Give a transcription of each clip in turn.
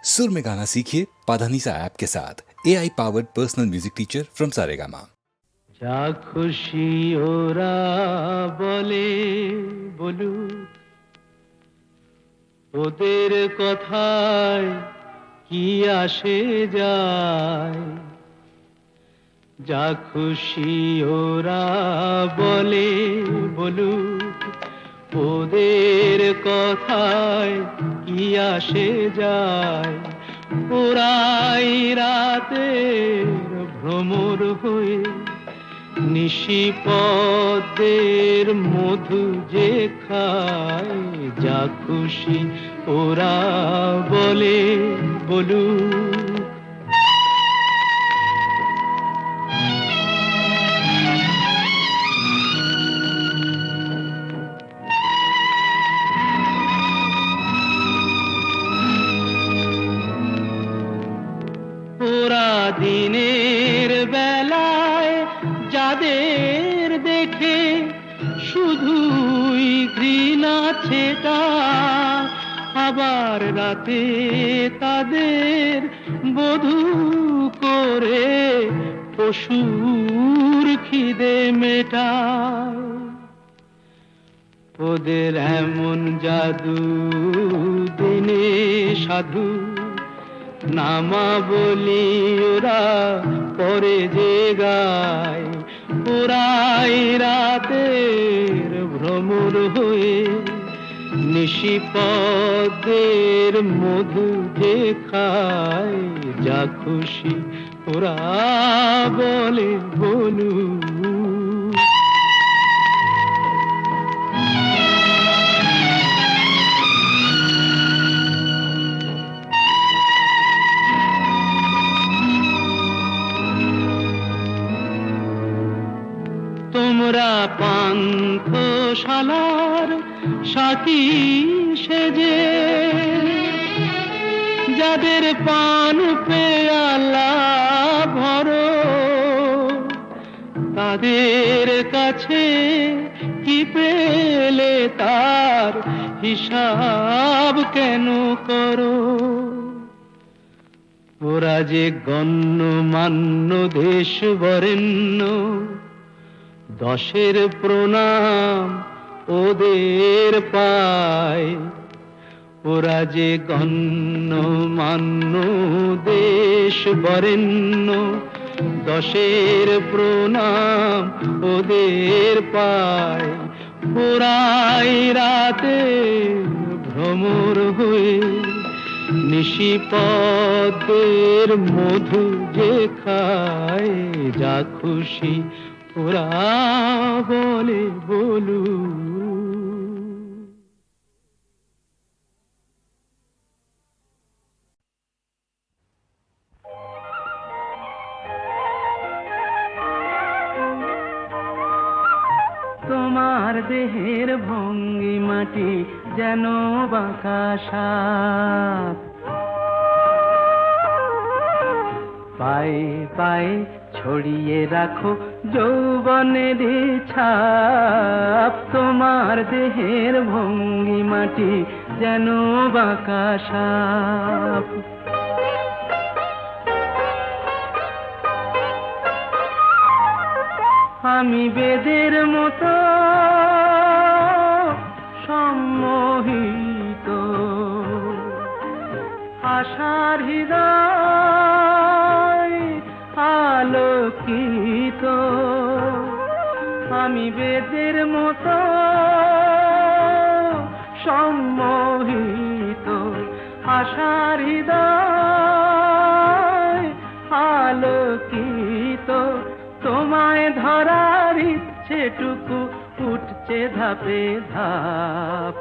सुर में गाना सीखिए पाधानीसा ऐप के साथ AI powered personal music teacher from Saregama. যা খুশি ওরা বলে বলুক, ওদের কথায় কি আসে যায়। যা খুশি ওরা বলে বলুক, ওদের কথায় কি আসে যায়। ওরাই রাতের ভ্রমর হয়ে নিশিপদের মধু যে খায়। যা খুশি ওরা বলে বলুক। ওরা দিনের বেলায় যাদের দেখে শুধুই ঘৃণা ছেটা, আবার রাতে তাদের বধূ করে পশুর খিদে মেটায়। ওদের এমন জাদু দিনে সাধু নামা বলি ওরা পরে যে গায়। ওরাই রাতের ভ্রমর হয়ে নিশিপদের মধু যে খায়। যা খুশি ওরা বলে বলুক। তোমরা পান্থশালার সাথী সেজে যাদের পান পেয়ালা ভরো, তাদের কাছে কি পেলে তার হিসাব কেন করো। ওরা যে গণ্যমান্য দেশ বরেণ্য, দশের প্রণাম ওদের পায়। ওরা যে গণ্যমান্য দেশ বরেণ্য, দশের প্রণাম ওদের পায়। ওরাই রাতে ভ্রমর হয়ে নিশিপদের মধু যে খায়। যা খুশি ওরা বলে বলুক। তোমার দেহের ভঙ্গিমাটি যেন বাঁকা সাপ, পায়ে পায়ে ছড়িয়ে রাখো যৌবনের ছাপ। তোমার দেহের ভঙ্গিমাটি যেন বাঁকা সাপ। আমি বেদের মতো সম্মোহিত, আশার হৃদয় আলোকিত। আমি বেদের মতো সম্মোহিত, আশার হৃদয় আলোকিত। তোমায় ধরার ইচ্ছেটুকু উঠছে ধাপে ধাপ।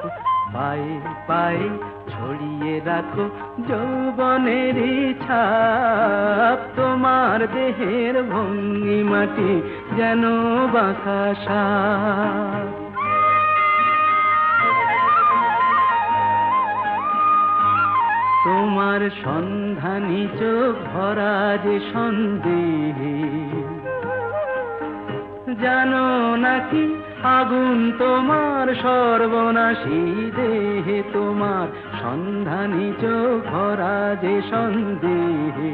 পায়ে পায়ে ছড়িয়ে রাখো যৌবনের ছাপ। তোমার দেহের ভঙ্গিমাটি যেন বাঁকা সাপ। তোমার সন্ধানী চোখ ভরা যে সন্দেহে, জানো নাকি আগুন তোমার সর্বনাশী দেহে তোমার সন্ধানী চোখ ভরা যে সন্দেহে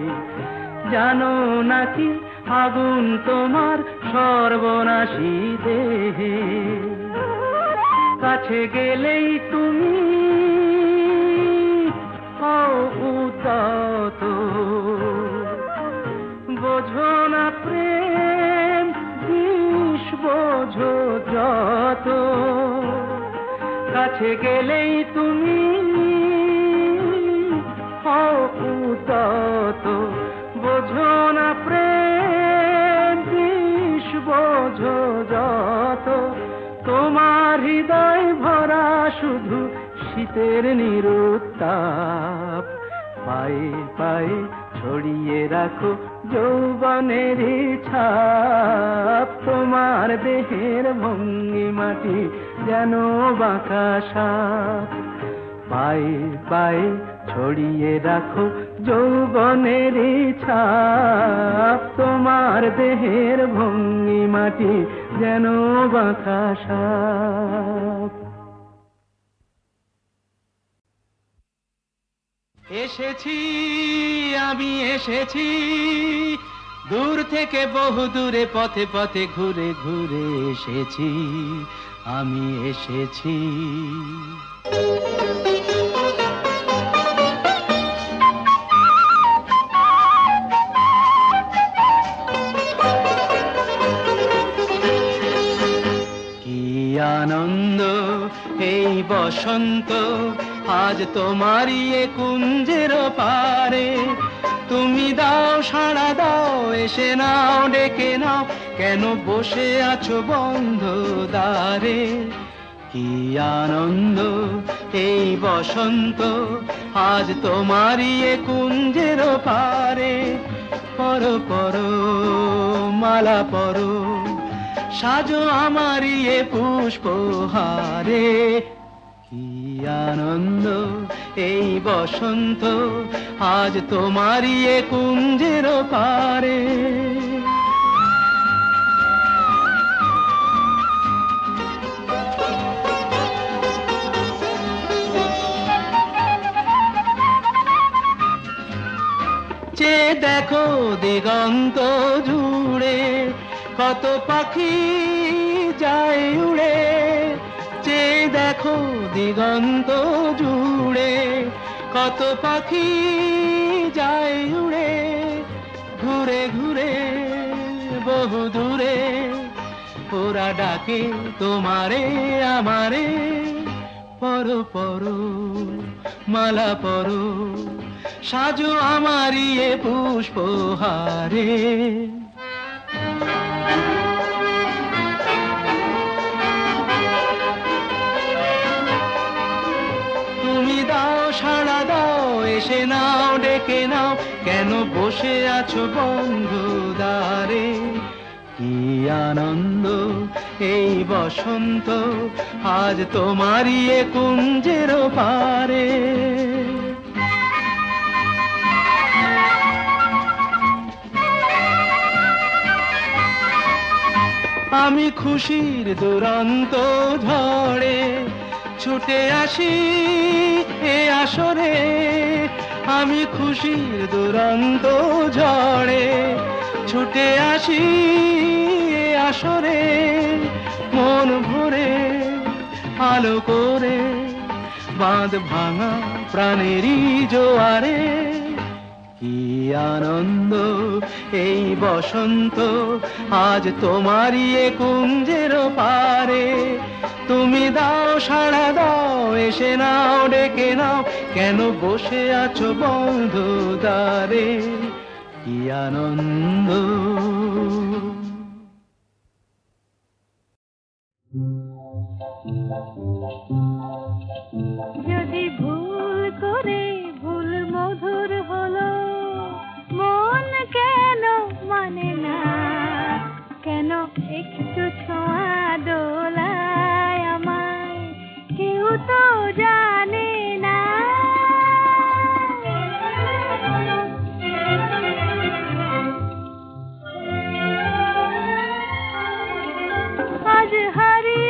জানো নাকি আগুন তোমার সর্বনাশী দেহে কাছে গেলেই তুমি হও উত্তত বোঝো না প্রেম বিষ বোঝো যত কাছে গেলেই তুমি হও উত্তত বোঝো না প্রেম বিষ বোঝো যত তোমার হৃদয় ভরা শুধু শীতের নিরুত্তাপ পায়ে পায়ে ছড়িয়ে রাখো যৌবনের ছাপ তোমার দেহের ভঙ্গিমাটি যেন বাঁকা সাপ পায়ে পায়ে ছড়িয়ে রাখো যৌবনের ছাপ তোমার দেহের ভঙ্গিমাটি যেন বাঁকা সাপ এসেছি আমি এসেছি দূর থেকে বহু দূরে পথে পথে ঘুরে ঘুরে এসেছি আমি এসেছি কি আনন্দ এই বসন্ত আজ তোমারই এ কুঞ্জের পারে তুমি দাও সাড়া দাও এসে নাও ডেকে নাও কেন বসে আছো বন্ধ দ্বারে কি আনন্দ এই বসন্ত আজ তোমারই এ কুঞ্জের পারে পরো পরো মালা পরো সাজো আমারই এ পুষ্পহারে কি আনন্দ এই বসন্ত আজ তোমারই এ কুঞ্জের পারে চেয়ে দেখো দিগন্ত জুড়ে কত পাখি যায় উড়ে চেয়ে দেখো দিগন্ত জুড়ে কত পাখি যায় উড়ে ঘুরে ঘুরে বহু দূরে ওরা ডাকে তোমারে আমারে পরো পরো মালা পরো সাজো আমারই এ পুষ্পহারে তুমি দাও সাড়া দাও এসে নাও ডেকে নাও কেন বসে আছো বন্ধ দ্বারে কি আনন্দ এই বসন্ত আজ তোমারই এ কুঞ্জের পারে আমি খুশির দুরন্ত ঝড়ে ছুটে আসি এ আসরে আমি খুশির দুরন্ত ঝড়ে ছুটে আসি এ আসরে মন ভরে আলো করে বাঁধ ভাঙা প্রাণেরই জোয়ারে কি আনন্দ এই বসন্ত আজ তোমারই এ কুঞ্জের পারে তুমি দাও সাড়া দাও এসে নাও ডেকে নাও কেন বসে আছো বন্ধ দ্বারে কি আনন্দ যদি ভুল করে ভুল মধুর হলো মন কেন মানে না কেন একটু ছোঁয়া দোলায় আমায় কেউ তো জানে না আজ হারিয়ে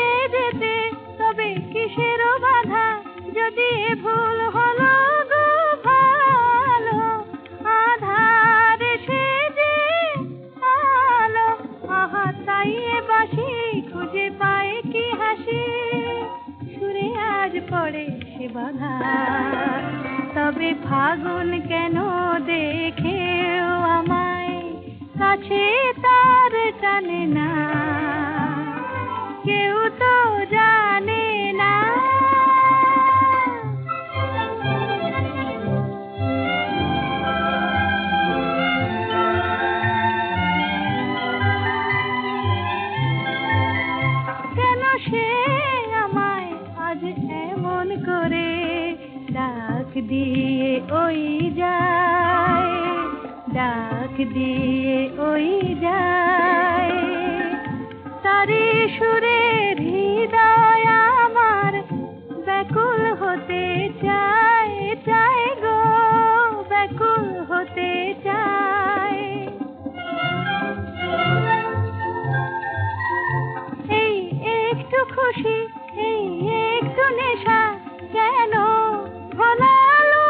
যে ফাগুন কেন দেখেও আমায় কাছে তার টানে না, কেউ তো জানে না। কেন সে আমায় আজ এমন করে ডাক দিয়ে ওই যায়, ডাক দিয়ে ওই যায়। তারি সুরের হৃদয় আমার ব্যাকুল হতে চায়, চায় গো ব্যাকুল হতে চায়। এই একটু খুশি, এই একটু নেশা কেন ভোলালো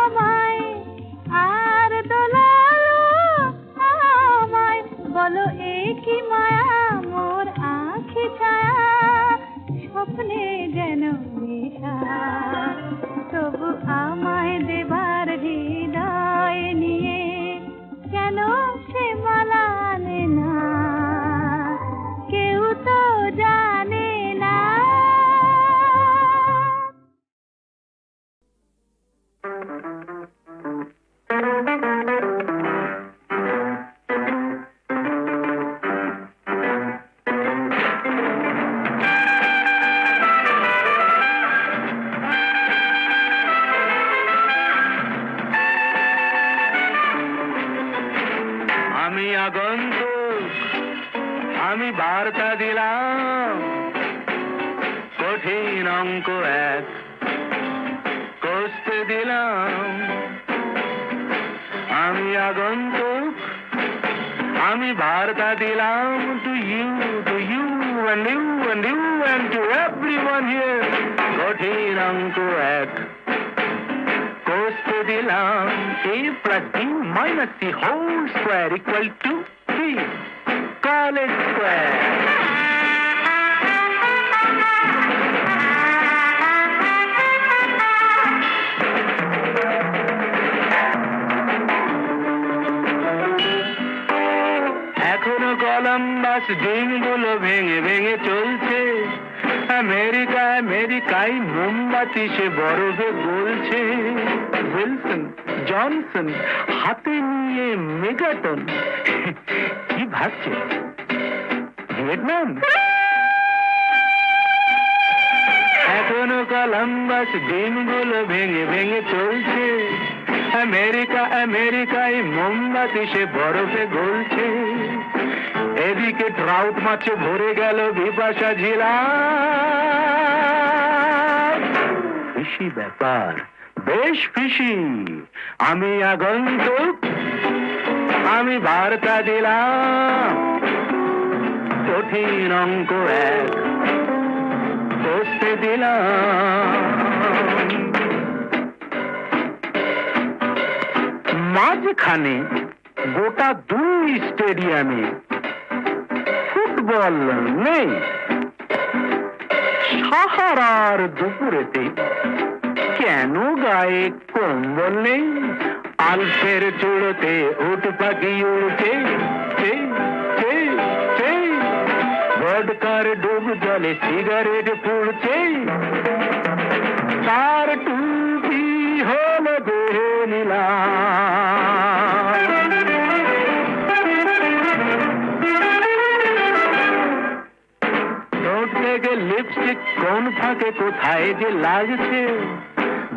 আমায় আর দোলালো আমায়। বলো এ কি মায়া মোর আঁখি ছায়া, স্বপ্নে যেন নেশা। তবু আমায় দেবার হৃদয় নিয়ে কেন সে মালা আনে না, কেউ তো জানে না। আমি আগন্তুক, আমি বার্তা দিলাম, কঠিন অঙ্ক এক কষতে দিলাম। আমি আগন্তুক, আমি বার্তা দিলাম, to you and you and you and to everyone here, কঠিন অঙ্ক এক কষতে দিলাম। A plus B minus C whole square equal to 3. Call it square. এখনো কলম্বাস ডিমগুলো ভেঙে ভেঙে চলছে। আমেরিকা আমেরিকায় মোমবাতি সে বরফে গলছে। উইলসন জনসন হাতে নিয়ে মেগাটন কি ভাবছে? ভিয়েতনাম। এখনো কলম্বাস ডিমগুলো ভেঙে ভেঙে চলছে। আমেরিকা আমেরিকায় মোমবাতি সে বরফে গলছে। এদিকে ট্রাউট মাছে ভরে গেল বিপাশা ঝিলা। ফিশি ব্যাপার, বেশ ফিশি। আমি আগন্তুক, আমি বার্তা দিলাম, কঠিন অঙ্ক এক কষতে দিলাম। মাঝখানে গোটা 2 স্টেডিয়ামে ফুটবল নেই। সাহারার দুপুরেতে কেন গায়ে কম্বল নেই? আলফের চূড়োতে উট পাখি উড়ছে। ভডকার ডুব জলে সিগারেট পুড়ছে। তার টুপি হলো দেহে নীলা। লিপস্টিক কোন ফাঁকে কোথায় যে লাগছে।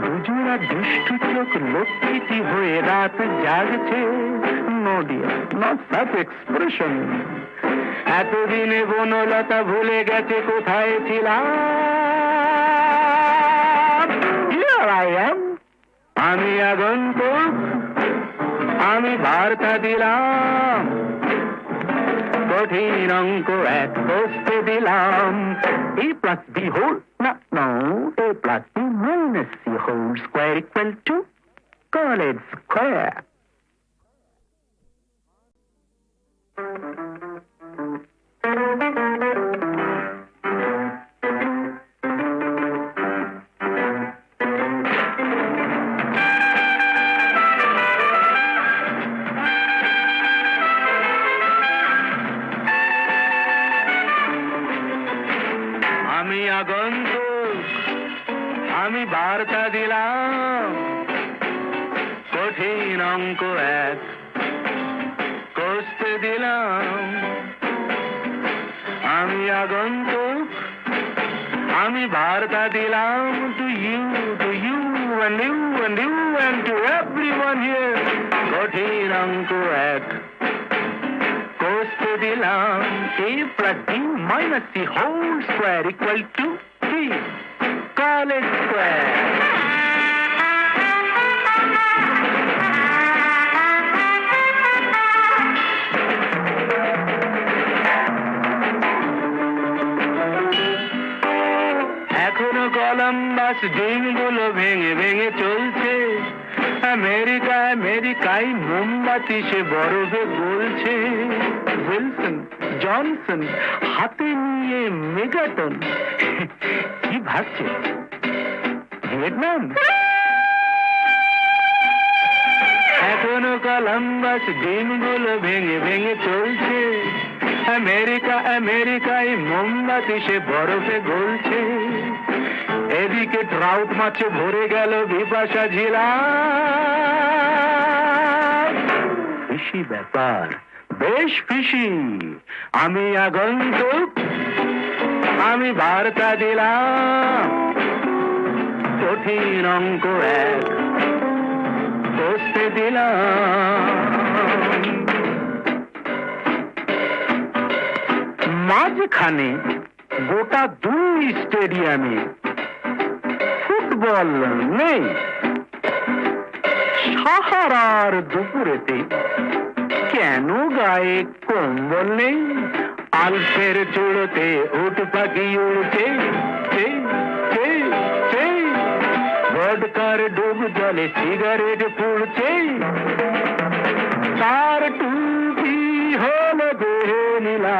দুজোড়া দুষ্টু চোখ লক্ষ্মীটি হয়ে রাত জাগছে। No dear, not such expression. এতদিনে বনলতা ভুলে গেছে কোথায় ছিলাম। Here I am. আমি আগন্তুক, আমি বার্তা দিলাম, কঠিন অঙ্ক এক কষতে দিলাম। A plus B whole, no, A plus B minus C whole square equal to, call it square. কঠিন অঙ্ক এক কষতে দিলাম আমি আগন্তুক আমি বার্তা দিলাম to you and you and you and to everyone here কঠিন অঙ্ক এক কষতে দিলাম a plus b minus c whole square equal to 3 call it square এখনো কলম্বাস ডিমগুলো ভেঙে ভেঙে চলছে আমেরিকা আমেরিকায় মোমবাতি সে বরফে গলছে উইলসন জনসন হাতে নিয়ে মেগাটন কি ভাবছে ভিয়েতনাম এখনো কলম্বাস ডিমগুলো ভেঙে ভেঙে চলছে আমেরিকা আমেরিকায় মোমবাতি সে বরফে গলছে এদিকে ট্রাউট মাছে ভরে গেল বিপাশা ঝিলা ফিশি ব্যাপার বেশ ফিশি আমি আগন্তুক আমি বার্তা দিলাম কঠিন অঙ্ক এক কষতে দিলাম মাঝখানে গোটা 2 স্টেডিয়ামে ফুটবল নেই সাহারার দুপুরেতে কেন গায়ে কম্বল নেই আলফের চূড়োতে উঠ পাখি উড়ছে ভোডকার ডুব জলে সিগারেট পুড়ছে তার টুপি হল দেহে নীলা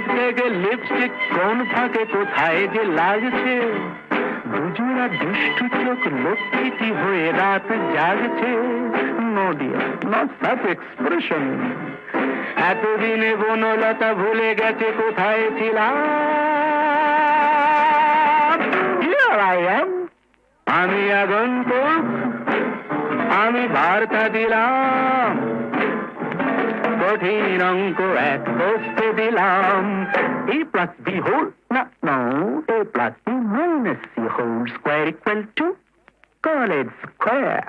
থেকে লিপস্টিক কোন ফাঁকে কোথায় যে লাগছে দুজোড়া দুষ্টু চোখ লক্ষ্মীটি হয়ে রাত জাগছে নোডিয়া নট সাফ এক্সপ্রেশন এতদিনে বনলতা ভুলে গেছে কোথায় ছিলাম Here I am. আমি আগন্তুক আমি বার্তা দিলাম কঠিন অঙ্ক এক কষতে দিলাম a plus b whole no a plus b minus c whole square equal to call it square